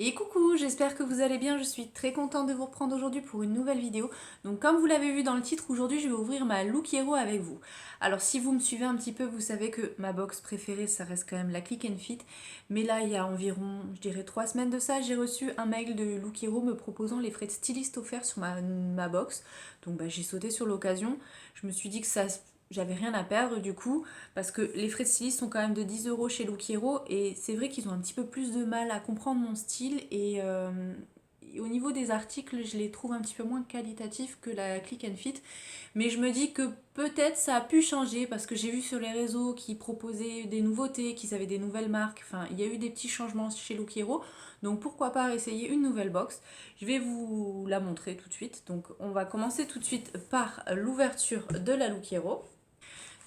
Et coucou, j'espère que vous allez bien, je suis très contente de vous reprendre aujourd'hui pour une nouvelle vidéo. Donc comme vous l'avez vu dans le titre, aujourd'hui je vais ouvrir ma Look Hero avec vous. Alors si vous me suivez un petit peu, vous savez que ma box préférée ça reste quand même la Click and Fit. Mais là il y a environ, je dirais 3 semaines de ça, j'ai reçu un mail de Look Hero me proposant les frais de styliste offerts sur ma box. Donc j'ai sauté sur l'occasion, je me suis dit que ça... J'avais rien à perdre du coup, parce que les frais de styliste sont quand même de 10 € chez Look Hero, et c'est vrai qu'ils ont un petit peu plus de mal à comprendre mon style, et au niveau des articles, je les trouve un petit peu moins qualitatifs que la Click and Fit. Mais je me dis que peut-être ça a pu changer, parce que j'ai vu sur les réseaux qu'ils proposaient des nouveautés, qu'ils avaient des nouvelles marques, enfin il y a eu des petits changements chez Look Hero, donc pourquoi pas essayer une nouvelle box. Je vais vous la montrer tout de suite. Donc on va commencer tout de suite par l'ouverture de la Look Hero.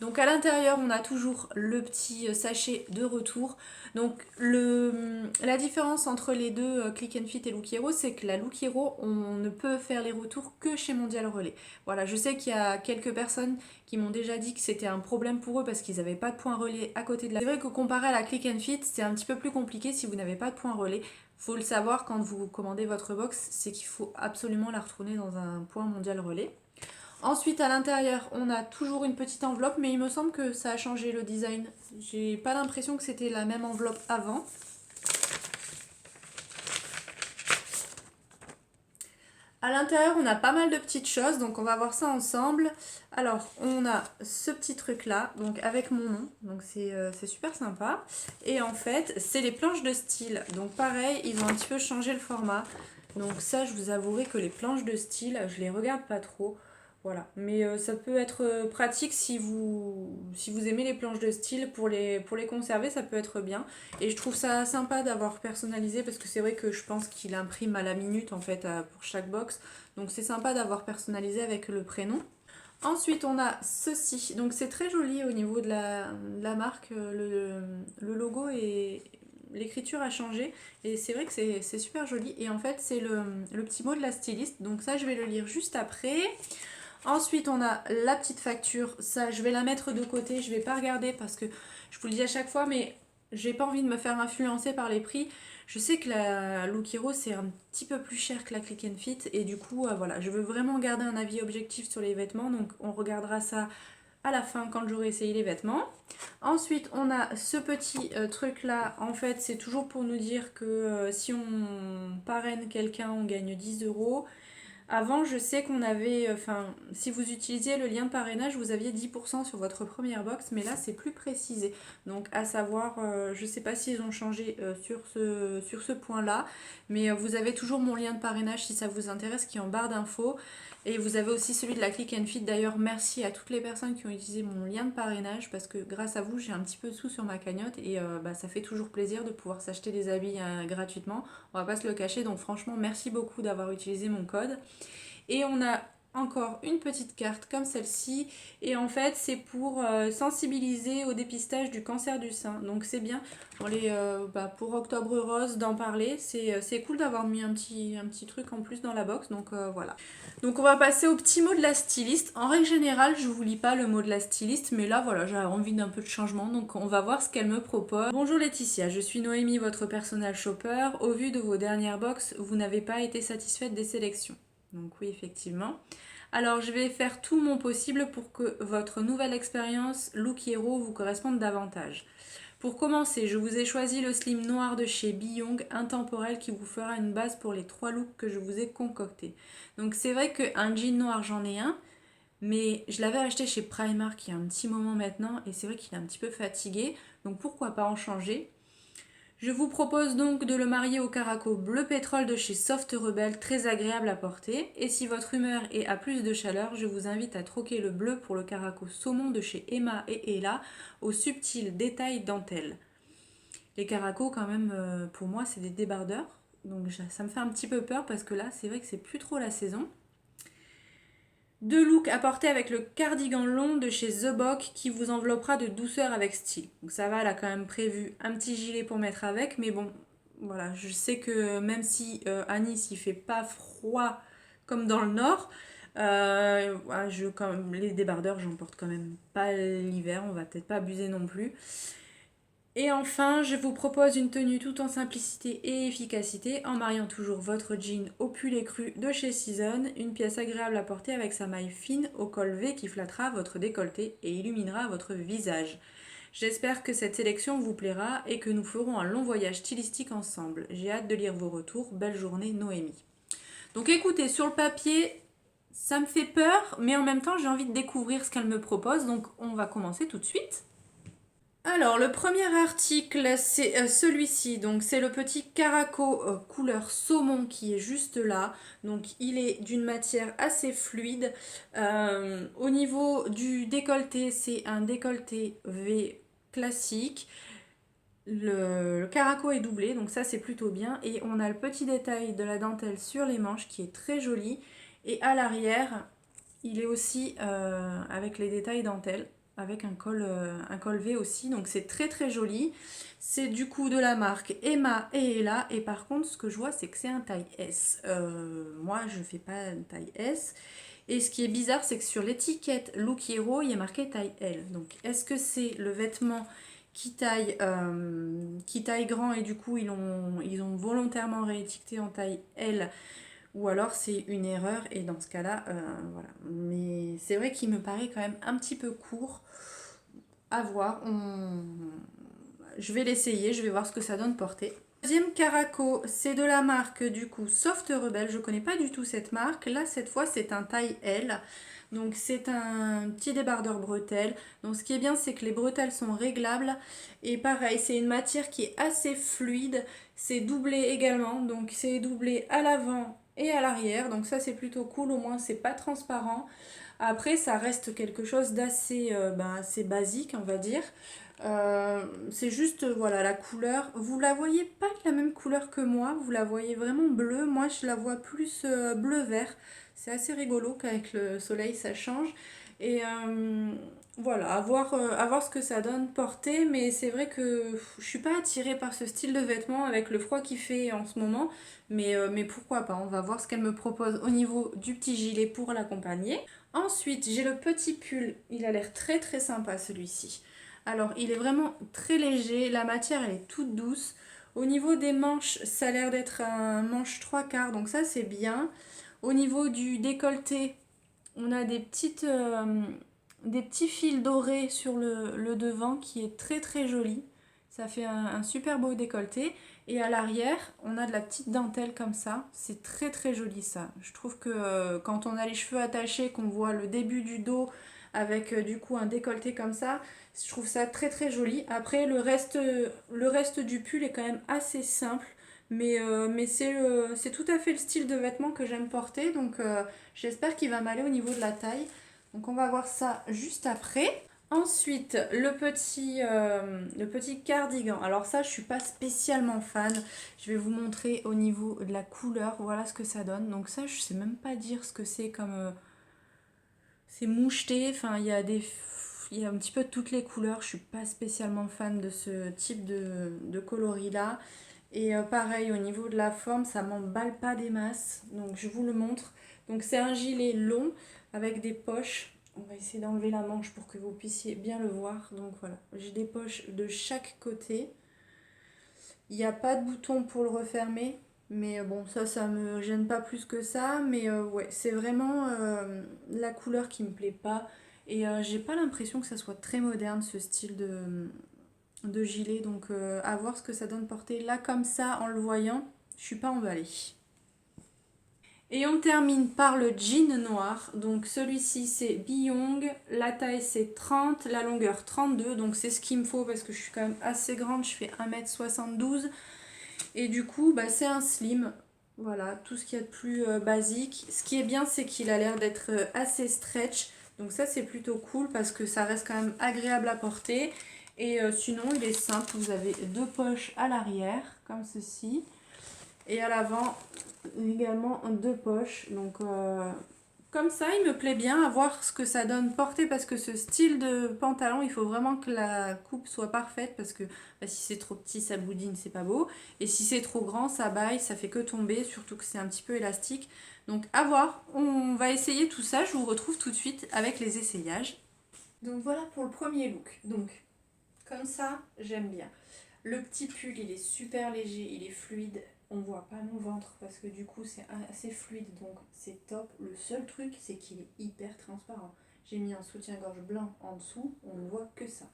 Donc à l'intérieur, on a toujours le petit sachet de retour. Donc la différence entre les deux Click and Fit et Look Hero, c'est que la Look Hero, on ne peut faire les retours que chez Mondial Relais. Voilà, je sais qu'il y a quelques personnes qui m'ont déjà dit que c'était un problème pour eux parce qu'ils n'avaient pas de point relais à côté de la... C'est vrai que comparé à la Click and Fit, c'est un petit peu plus compliqué si vous n'avez pas de point relais. Faut le savoir quand vous commandez votre box, c'est qu'il faut absolument la retourner dans un point Mondial Relais. Ensuite, à l'intérieur, on a toujours une petite enveloppe, mais il me semble que ça a changé le design. J'ai pas l'impression que c'était la même enveloppe avant. À l'intérieur, on a pas mal de petites choses, donc on va voir ça ensemble. Alors, on a ce petit truc-là, donc avec mon nom, donc c'est super sympa. Et en fait, c'est les planches de style. Donc pareil, ils ont un petit peu changé le format. Donc ça, je vous avouerai que les planches de style, je les regarde pas trop. Voilà, mais ça peut être pratique si vous aimez les planches de style pour les conserver, ça peut être bien. Et je trouve ça sympa d'avoir personnalisé parce que c'est vrai que je pense qu'il imprime à la minute en fait pour chaque box. Donc c'est sympa d'avoir personnalisé avec le prénom. Ensuite on a ceci, donc c'est très joli au niveau de la marque, le logo et l'écriture a changé et c'est vrai que c'est super joli. Et en fait c'est le petit mot de la styliste, donc ça je vais le lire juste après. Ensuite, on a la petite facture. Ça, je vais la mettre de côté. Je vais pas regarder parce que je vous le dis à chaque fois, mais j'ai pas envie de me faire influencer par les prix. Je sais que la Look Hero, c'est un petit peu plus cher que la Click and Fit. Et du coup, voilà, je veux vraiment garder un avis objectif sur les vêtements. Donc, on regardera ça à la fin quand j'aurai essayé les vêtements. Ensuite, on a ce petit truc là. En fait, c'est toujours pour nous dire que si on parraine quelqu'un, on gagne 10 €. Avant, je sais qu'on avait, enfin, si vous utilisiez le lien de parrainage, vous aviez 10% sur votre première box, mais là, c'est plus précisé. Donc, à savoir, je ne sais pas s'ils ont changé sur ce point-là, mais vous avez toujours mon lien de parrainage si ça vous intéresse, qui est en barre d'infos. Et vous avez aussi celui de la Click and Fit. D'ailleurs, merci à toutes les personnes qui ont utilisé mon lien de parrainage, parce que grâce à vous, j'ai un petit peu de sous sur ma cagnotte, et ça fait toujours plaisir de pouvoir s'acheter des habits gratuitement. On va pas se le cacher, donc franchement, merci beaucoup d'avoir utilisé mon code. Et on a encore une petite carte comme celle-ci. Et en fait, c'est pour sensibiliser au dépistage du cancer du sein. Donc c'est bien pour Octobre Rose d'en parler. C'est cool d'avoir mis un petit truc en plus dans la box. Donc voilà. Donc on va passer au petit mot de la styliste. En règle générale, je vous lis pas le mot de la styliste. Mais là, voilà, j'ai envie d'un peu de changement. Donc on va voir ce qu'elle me propose. Bonjour Laetitia, je suis Noémie, votre personnel shopper. Au vu de vos dernières box, vous n'avez pas été satisfaite des sélections. Donc oui, effectivement. Alors, je vais faire tout mon possible pour que votre nouvelle expérience Look Hero vous corresponde davantage. Pour commencer, je vous ai choisi le slim noir de chez Beyond, intemporel, qui vous fera une base pour les 3 looks que je vous ai concoctés. Donc c'est vrai qu'un jean noir, j'en ai un, mais je l'avais acheté chez Primark il y a un petit moment maintenant, et c'est vrai qu'il est un petit peu fatigué, donc pourquoi pas en changer. Je vous propose donc de le marier au caraco bleu pétrole de chez Soft Rebel, très agréable à porter. Et si votre humeur est à plus de chaleur, je vous invite à troquer le bleu pour le caraco saumon de chez Emma et Ella, au subtil détail dentelle. Les caracos, quand même, pour moi, c'est des débardeurs. Donc ça me fait un petit peu peur parce que là, c'est vrai que c'est plus trop la saison. 2 looks à porter avec le cardigan long de chez The Bock qui vous enveloppera de douceur avec style. Donc ça va, elle a quand même prévu un petit gilet pour mettre avec, mais bon, voilà, je sais que même si à Nice il fait pas froid comme dans le nord, voilà, les débardeurs j'en porte quand même pas l'hiver, on va peut-être pas abuser non plus. Et enfin, je vous propose une tenue tout en simplicité et efficacité en mariant toujours votre jean au pull écru de chez Season, une pièce agréable à porter avec sa maille fine au col V qui flattera votre décolleté et illuminera votre visage. J'espère que cette sélection vous plaira et que nous ferons un long voyage stylistique ensemble. J'ai hâte de lire vos retours. Belle journée, Noémie. Donc écoutez, sur le papier, ça me fait peur, mais en même temps, j'ai envie de découvrir ce qu'elle me propose. Donc on va commencer tout de suite. Alors, le premier article, c'est celui-ci. Donc, c'est le petit Caraco couleur saumon qui est juste là. Donc, il est d'une matière assez fluide. Au niveau du décolleté, c'est un décolleté V classique. Le caraco est doublé, donc ça c'est plutôt bien. Et on a le petit détail de la dentelle sur les manches qui est très joli. Et à l'arrière, il est aussi avec les détails dentelle, avec un col V aussi. Donc c'est très très joli. C'est du coup de la marque Emma et Ella. Et par contre, ce que je vois, c'est que c'est un taille S. Moi, je ne fais pas une taille S. Et ce qui est bizarre, c'est que sur l'étiquette Look Hero, il y a marqué taille L. Donc est-ce que c'est le vêtement qui taille grand et du coup ils ont volontairement réétiqueté en taille L ou alors c'est une erreur et dans ce cas-là, voilà. Mais c'est vrai qu'il me paraît quand même un petit peu court à voir. Je vais l'essayer, je vais voir ce que ça donne porter. Deuxième Caraco, c'est de la marque du coup Soft Rebel. Je connais pas du tout cette marque. Là, cette fois, c'est un taille L. Donc, c'est un petit débardeur bretelle. Donc, ce qui est bien, c'est que les bretelles sont réglables. Et pareil, c'est une matière qui est assez fluide. C'est doublé également. Donc, c'est doublé à l'avant et à l'arrière. Donc, ça, c'est plutôt cool. Au moins, c'est pas transparent. Après, ça reste quelque chose d'assez assez basique, on va dire. C'est juste, voilà, la couleur. Vous la voyez pas de la même couleur que moi, vous la voyez vraiment bleue. Moi, je la vois plus bleu-vert. C'est assez rigolo qu'avec le soleil, ça change. Et voilà, à voir ce que ça donne porter. Mais c'est vrai que je suis pas attirée par ce style de vêtements avec le froid qu'il fait en ce moment. Mais pourquoi pas, on va voir ce qu'elle me propose au niveau du petit gilet pour l'accompagner. Ensuite, j'ai le petit pull. Il a l'air très très sympa celui-ci. Alors, il est vraiment très léger. La matière, elle est toute douce. Au niveau des manches, ça a l'air d'être un manche 3/4. Donc ça, c'est bien. Au niveau du décolleté, on a des petits fils dorés sur le devant qui est très très joli. Ça fait un super beau décolleté. Et à l'arrière, on a de la petite dentelle comme ça. C'est très très joli ça. Je trouve que quand on a les cheveux attachés, qu'on voit le début du dos avec du coup un décolleté comme ça, je trouve ça très très joli. Après, le reste du pull est quand même assez simple. Mais c'est tout à fait le style de vêtement que j'aime porter. Donc j'espère qu'il va m'aller au niveau de la taille. Donc on va voir ça juste après. Ensuite, le petit cardigan. Alors ça, je suis pas spécialement fan. Je vais vous montrer au niveau de la couleur. Voilà ce que ça donne. Donc ça, je sais même pas dire ce que c'est comme... c'est moucheté. Enfin, il y a un petit peu toutes les couleurs. Je suis pas spécialement fan de ce type de coloris-là. Et pareil, au niveau de la forme, ça m'emballe pas des masses. Donc je vous le montre. Donc c'est un gilet long avec des poches. On va essayer d'enlever la manche pour que vous puissiez bien le voir. Donc voilà, j'ai des poches de chaque côté. Il n'y a pas de bouton pour le refermer. Mais bon, ça me gêne pas plus que ça. Mais ouais, c'est vraiment la couleur qui me plaît pas. Et j'ai pas l'impression que ça soit très moderne ce style de gilet. Donc à voir ce que ça donne porter là comme ça en le voyant. Je suis pas emballée. Et on termine par le jean noir. Donc celui-ci c'est Billong. La taille c'est 30, la longueur 32. Donc c'est ce qu'il me faut parce que je suis quand même assez grande. Je fais 1m72. Et du coup c'est un slim. Voilà, tout ce qu'il y a de plus basique. Ce qui est bien c'est qu'il a l'air d'être assez stretch. Donc ça c'est plutôt cool parce que ça reste quand même agréable à porter. Et sinon il est simple. Vous avez deux poches à l'arrière comme ceci. Et à l'avant également deux poches. Donc comme ça il me plaît bien, à voir ce que ça donne porter parce que ce style de pantalon il faut vraiment que la coupe soit parfaite parce que si c'est trop petit ça boudine, c'est pas beau, et si c'est trop grand ça baille, ça fait que tomber, surtout que c'est un petit peu élastique. Donc à voir, on va essayer tout ça, je vous retrouve tout de suite avec les essayages. Donc voilà pour le premier look. Donc Comme ça, j'aime bien. Le petit pull, il est super léger, il est fluide. On voit pas mon ventre parce que du coup c'est assez fluide, donc c'est top. Le seul truc, c'est qu'il est hyper transparent. J'ai mis un soutien-gorge blanc en dessous, on ne voit que ça.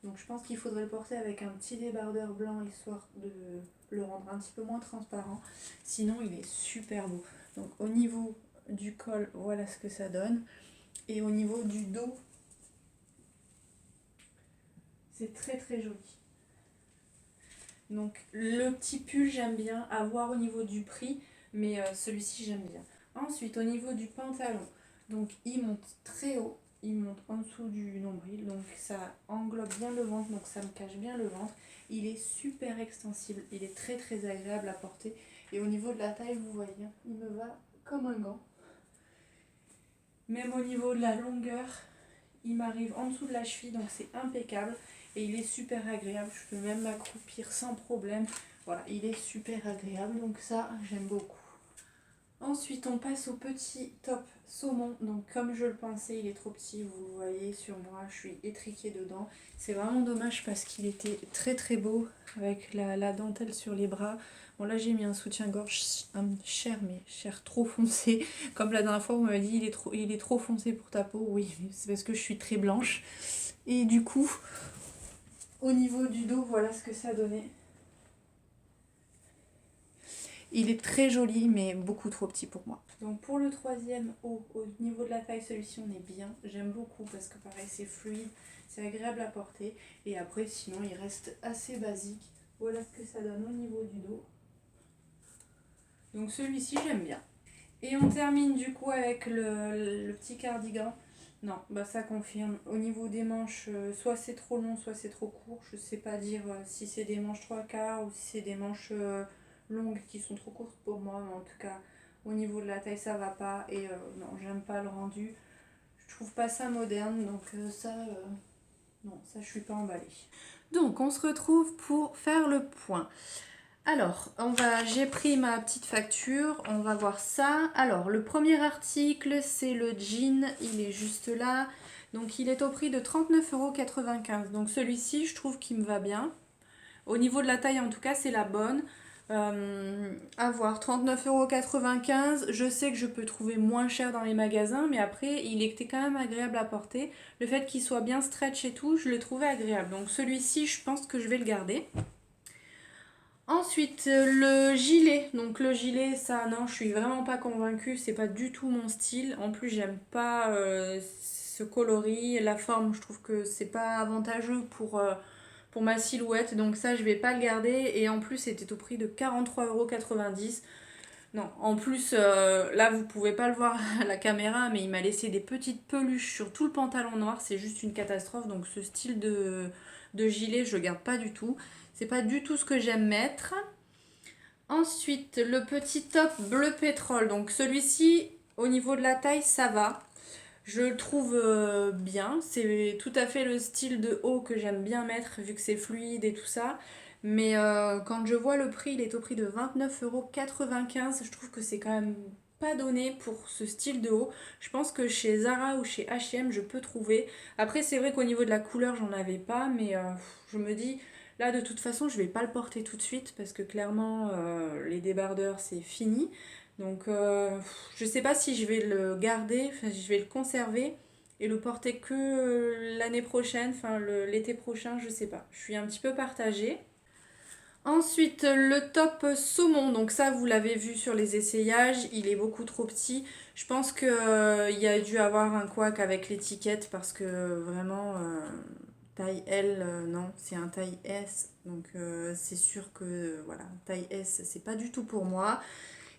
Donc je pense qu'il faudrait le porter avec un petit débardeur blanc, histoire de le rendre un petit peu moins transparent. Sinon, il est super beau. Donc au niveau du col, voilà ce que ça donne. Et au niveau du dos, c'est très très joli. Donc le petit pull j'aime bien, à voir au niveau du prix, mais celui-ci j'aime bien. Ensuite au niveau du pantalon, donc il monte très haut, il monte en dessous du nombril, donc ça englobe bien le ventre, donc ça me cache bien le ventre. Il est super extensible, il est très très agréable à porter. Et au niveau de la taille, vous voyez, il me va comme un gant. Même au niveau de la longueur, il m'arrive en dessous de la cheville, donc c'est impeccable. Et il est super agréable, je peux même m'accroupir sans problème. Voilà, il est super agréable, donc ça, j'aime beaucoup. Ensuite, on passe au petit top saumon. Donc comme je le pensais, il est trop petit, vous le voyez sur moi, je suis étriquée dedans. C'est vraiment dommage parce qu'il était très très beau avec la dentelle sur les bras. Bon là j'ai mis un soutien-gorge cher, mais cher trop foncé. Comme la dernière fois on m'avait dit il est trop foncé pour ta peau. Oui, c'est parce que je suis très blanche. Et du coup, au niveau du dos, voilà ce que ça donnait. Il est très joli, mais beaucoup trop petit pour moi. Donc pour le troisième haut, au niveau de la taille, celui-ci on est bien. J'aime beaucoup parce que pareil, c'est fluide, c'est agréable à porter. Et après, sinon, il reste assez basique. Voilà ce que ça donne au niveau du dos. Donc celui-ci, j'aime bien. Et on termine du coup avec le petit cardigan. Non, bah ça confirme. Au niveau des manches, soit c'est trop long, soit c'est trop court. Je sais pas dire si c'est des manches 3/4 ou si c'est des manches longues qui sont trop courtes pour moi. Mais en tout cas, au niveau de la taille, ça va pas. Et non, j'aime pas le rendu. Je trouve pas ça moderne. Donc non, ça je suis pas emballée. Donc on se retrouve pour faire le point. Alors, j'ai pris ma petite facture, on va voir ça. Alors, le premier article, c'est le jean, il est juste là. Donc, il est au prix de 39,95 €. Donc, celui-ci, je trouve qu'il me va bien. Au niveau de la taille, en tout cas, c'est la bonne. À voir, 39,95 €. Je sais que je peux trouver moins cher dans les magasins, mais après, il était quand même agréable à porter. Le fait qu'il soit bien stretch et tout, je le trouvais agréable. Donc, celui-ci, je pense que je vais le garder. Ensuite, le gilet. Donc le gilet, ça, non, je suis vraiment pas convaincue. C'est pas du tout mon style. En plus, j'aime pas ce coloris. La forme, je trouve que c'est pas avantageux pour ma silhouette. Donc ça, je vais pas le garder. Et en plus, c'était au prix de 43,90 €. Non, en plus, là, vous pouvez pas le voir à la caméra, mais il m'a laissé des petites peluches sur tout le pantalon noir. C'est juste une catastrophe. Donc ce style de gilet, je le garde pas du tout. C'est pas du tout ce que j'aime mettre. Ensuite, le petit top bleu pétrole. Donc celui-ci, au niveau de la taille, ça va. Je le trouve bien. C'est tout à fait le style de haut que j'aime bien mettre, vu que c'est fluide et tout ça. Mais quand je vois le prix, il est au prix de 29,95 €. Je trouve que c'est quand même pas donné pour ce style de haut. Je pense que chez Zara ou chez H&M, je peux trouver. Après, c'est vrai qu'au niveau de la couleur, j'en avais pas, mais je me dis, là, de toute façon, je vais pas le porter tout de suite parce que clairement, les débardeurs, c'est fini. Donc, je sais pas si je vais le garder, enfin, je vais le conserver et le porter que l'année prochaine, enfin l'été prochain, je sais pas. Je suis un petit peu partagée. Ensuite, le top saumon. Donc ça, vous l'avez vu sur les essayages, il est beaucoup trop petit. Je pense qu'il y a dû avoir un couac avec l'étiquette parce que vraiment, taille L, non, c'est un taille S. Donc c'est sûr que, voilà, taille S, c'est pas du tout pour moi.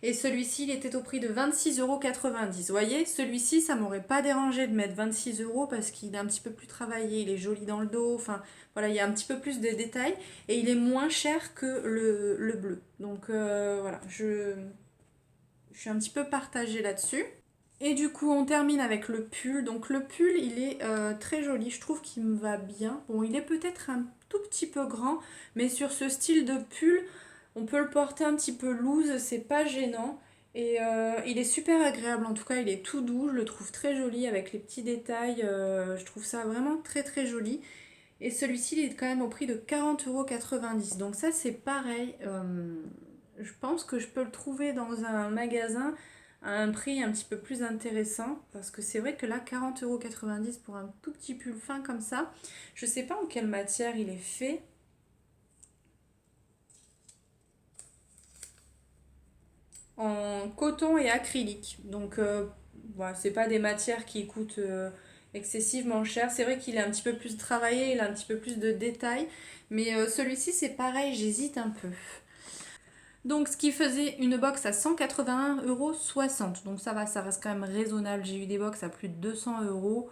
Et celui-ci, il était au prix de 26,90 €. Vous voyez, celui-ci, ça m'aurait pas dérangé de mettre 26 € parce qu'il est un petit peu plus travaillé, il est joli dans le dos, enfin voilà, il y a un petit peu plus de détails et il est moins cher que le bleu. Donc voilà, je suis un petit peu partagée là-dessus. Et du coup, on termine avec le pull. Donc le pull, il est très joli, je trouve qu'il me va bien. Bon, il est peut-être un tout petit peu grand, mais sur ce style de pull, on peut le porter un petit peu loose, c'est pas gênant. Et il est super agréable, en tout cas il est tout doux, je le trouve très joli avec les petits détails, je trouve ça vraiment très très joli. Et celui-ci, il est quand même au prix de 40,90 €. Donc ça, c'est pareil. Je pense que je peux le trouver dans un magasin à un prix un petit peu plus intéressant. Parce que c'est vrai que là, 40,90 € pour un tout petit pull fin comme ça. Je sais pas en quelle matière il est fait. En coton et acrylique. Donc voilà, c'est pas des matières qui coûtent excessivement cher. C'est vrai qu'il est un petit peu plus travaillé, il a un petit peu plus de détails. Mais celui-ci, c'est pareil, j'hésite un peu. Donc ce qui faisait une box à 181,60 €. Donc ça va, ça reste quand même raisonnable. J'ai eu des box à plus de 200 €.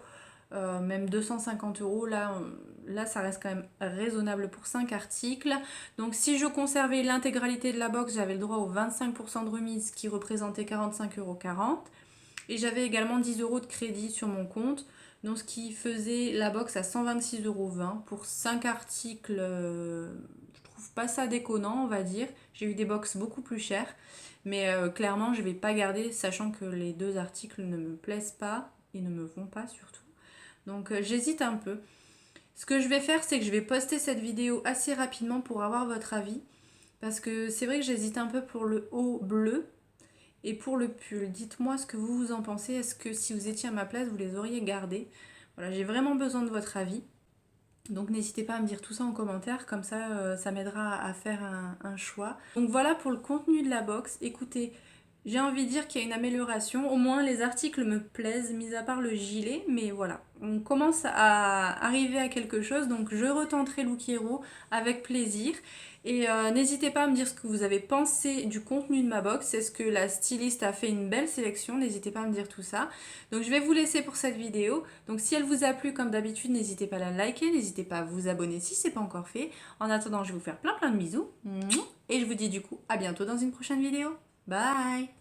Même 250 €, là ça reste quand même raisonnable pour 5 articles. Donc si je conservais l'intégralité de la box, j'avais le droit aux 25% de remise qui représentait 45,40 €. Et j'avais également 10 € de crédit sur mon compte, donc ce qui faisait la box à 126,20 € pour 5 articles. Je trouve pas ça déconnant, on va dire. J'ai eu des box beaucoup plus chères, mais clairement je vais pas garder, sachant que les 2 articles ne me plaisent pas et ne me vont pas surtout. Donc j'hésite un peu. Ce que je vais faire, c'est que je vais poster cette vidéo assez rapidement pour avoir votre avis. Parce que c'est vrai que j'hésite un peu pour le haut bleu et pour le pull. Dites-moi ce que vous en pensez. Est-ce que si vous étiez à ma place, vous les auriez gardés? Voilà, j'ai vraiment besoin de votre avis. Donc n'hésitez pas à me dire tout ça en commentaire, comme ça, ça m'aidera à faire un choix. Donc voilà pour le contenu de la box. Écoutez, j'ai envie de dire qu'il y a une amélioration. Au moins les articles me plaisent, mis à part le gilet. Mais voilà, on commence à arriver à quelque chose. Donc je retenterai Look Hero avec plaisir. Et n'hésitez pas à me dire ce que vous avez pensé du contenu de ma box. Est-ce que la styliste a fait une belle sélection? N'hésitez pas à me dire tout ça. Donc je vais vous laisser pour cette vidéo. Donc si elle vous a plu comme d'habitude, n'hésitez pas à la liker. N'hésitez pas à vous abonner si ce n'est pas encore fait. En attendant, je vais vous faire plein de bisous. Et je vous dis du coup à bientôt dans une prochaine vidéo. Bye!